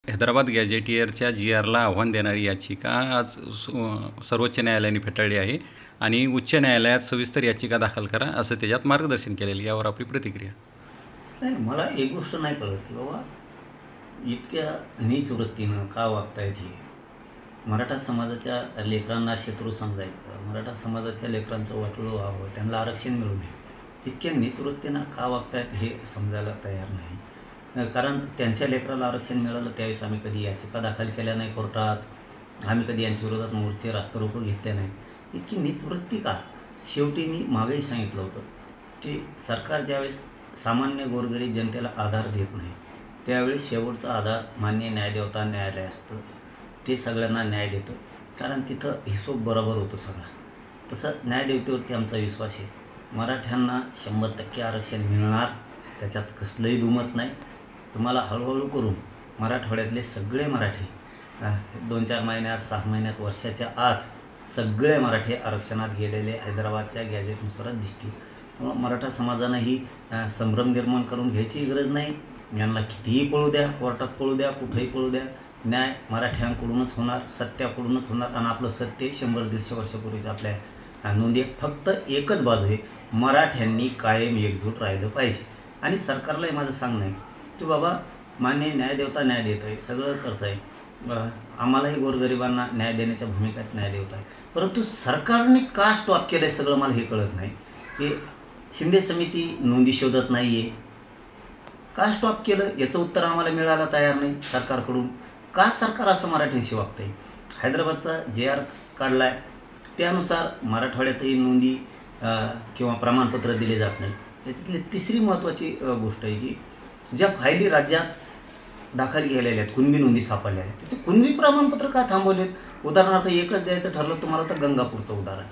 हैदराबाद गॅजेटियरच्या जी.आरला आव्हान देणारी याचिका आज सर्वोच्च न्यायालयाने फेटाळली आहे आणि उच्च न्यायालयात सविस्तर याचिका दाखल करा असं त्याच्यात मार्गदर्शन केलेलं. यावर आपली प्रतिक्रिया? नाही, मला एक गोष्ट नाही कळत की बाबा इतक्या नीच वृत्तीनं का वागतायत हे. मराठा समाजाच्या लेकरांना शत्रू समजायचं, मराठा समाजाच्या लेकरांचं वाटोळं व्हावं, त्यांना आरक्षण मिळू नये, इतक्या नीच वृत्तीनं का वागतायत हे समजायला तयार नाही. कारण त्यांच्या लेकराला आरक्षण मिळालं त्यावेळेस आम्ही कधी याचिका दाखल केल्या नाही कोर्टात, आम्ही कधी यांच्या विरोधात मोर्चे रास्तारोको घेतले नाही. इतकी नीच वृत्ती का? शेवटी मी मागेही सांगितलं होतं की सरकार ज्यावेळेस सामान्य गोरगरीब जनतेला आधार देत नाही त्यावेळेस शेवटचा आधार मान्य न्यायदेवता न्यायालय असतं. ते सगळ्यांना न्याय देतं कारण तिथं हिशोब बरोबर होतो सगळा. तसं न्यायदेवतेवरती आमचा विश्वास आहे. मराठ्यांना 100% आरक्षण मिळणार, त्याच्यात कसलंही दुमत नाही. तुम्हाला हळूहळू करून मराठवाड्यातले सगळे मराठी 2-4 महिन्यात, 6 महिन्यात, वर्षाच्या आत सगळे मराठी आरक्षणात गेलेले हैदराबादच्या गॅजेटनुसारच दिसतील. त्यामुळं मराठा समाजानं ही संभ्रम निर्माण करून घ्यायची गरज नाही. यांना कितीही पळू द्या, कोर्टात पळू द्या, कुठेही पळू द्या, न्याय मराठ्यांकडूनच होणार, सत्याकडूनच होणार. आणि आपलं सत्य 100-150 वर्षापूर्वीच आपल्या नोंदी. फक्त एकच बाजू आहे, मराठ्यांनी कायम एकजूट राहिलं पाहिजे. आणि सरकारलाही माझं सांगणं आहे की बाबा मान्य न्यायदेवता न्याय देत आहे, सगळं करत आहे, आम्हालाही गोरगरिबांना न्याय देण्याच्या भूमिकेत न्याय देवत आहे. परंतु सरकारने का स्टॉप केलं आहे सगळं मला हे कळत नाही. की शिंदे समिती नोंदी शोधत नाही आहे, का स्टॉप केलं याचं उत्तर आम्हाला मिळायला तयार नाही सरकारकडून. का सरकार असं मराठ्यांशी वागतं आहे? हैदराबादचा JR काढला आहे त्यानुसार मराठवाड्यातही नोंदी किंवा प्रमाणपत्र दिले जात नाही. याच्यातली तिसरी महत्त्वाची गोष्ट आहे की ज्या फायली राज्यात दाखल केलेल्या आहेत, कुणबी नोंदी सापडलेल्या आहेत, त्याचे कुणबी प्रमाणपत्र का थांबवलेत? उदाहरणार्थ एकच द्यायचं ठरलं तुम्हाला तर गंगापूरचं उदाहरण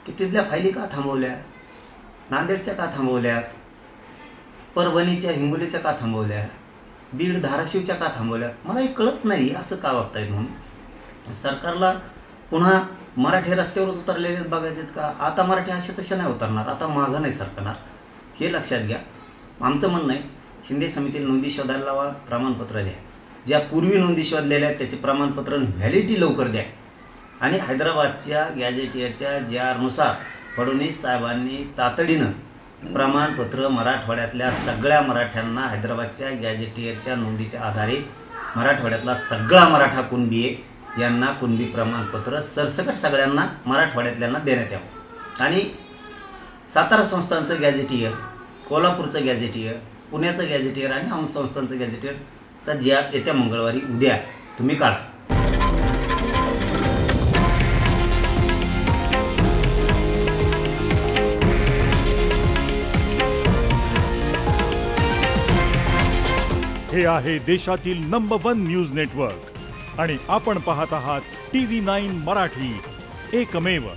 की तिथल्या फायली का थांबवल्या, नांदेडच्या का थांबवल्यात, परभणीच्या हिंगोलीच्या का थांबवल्या, बीड धाराशिवच्या का थांबवल्या? मला हे कळत नाही असं का वागतायत. म्हणून सरकारला पुन्हा मराठी रस्त्यावरच उतरलेले बघायचे आहेत का? आता मराठी अशा तशा नाही उतरणार, आता मागं नाही सरकणार, हे लक्षात घ्या. आमचं म्हणणं आहे शिंदे समितीला नोंदी शोधायला लावा, प्रमाणपत्र द्या. ज्या पूर्वी नोंदी शोधलेल्या आहेत त्याचे प्रमाणपत्र व्हॅलिडिटी लवकर द्या. आणि हैदराबादच्या गॅजेटियरच्या JRनुसार फडणवीस साहेबांनी तातडीनं प्रमाणपत्र मराठवाड्यातल्या सगळ्या मराठ्यांना, हैदराबादच्या गॅजेटियरच्या नोंदीच्या आधारे मराठवाड्यातला सगळा मराठा कुणबी आहे यांना कुणबी प्रमाणपत्र सरसकट सगळ्यांना मराठवाड्यातल्यांना देण्यात यावं. आणि सातारा संस्थांचं गॅजेटियर, कोल्हापूरचं गॅजेटियर, पुण्याचं गॅजेटियर आणि औंध संस्थांचं गॅजेटियरचा JR येत्या मंगळवारी उद्या तुम्ही काढा. हे आहे देशातील नंबर 1 न्यूज नेटवर्क आणि आपण पाहत आहात TV9 मराठी, एकमेव.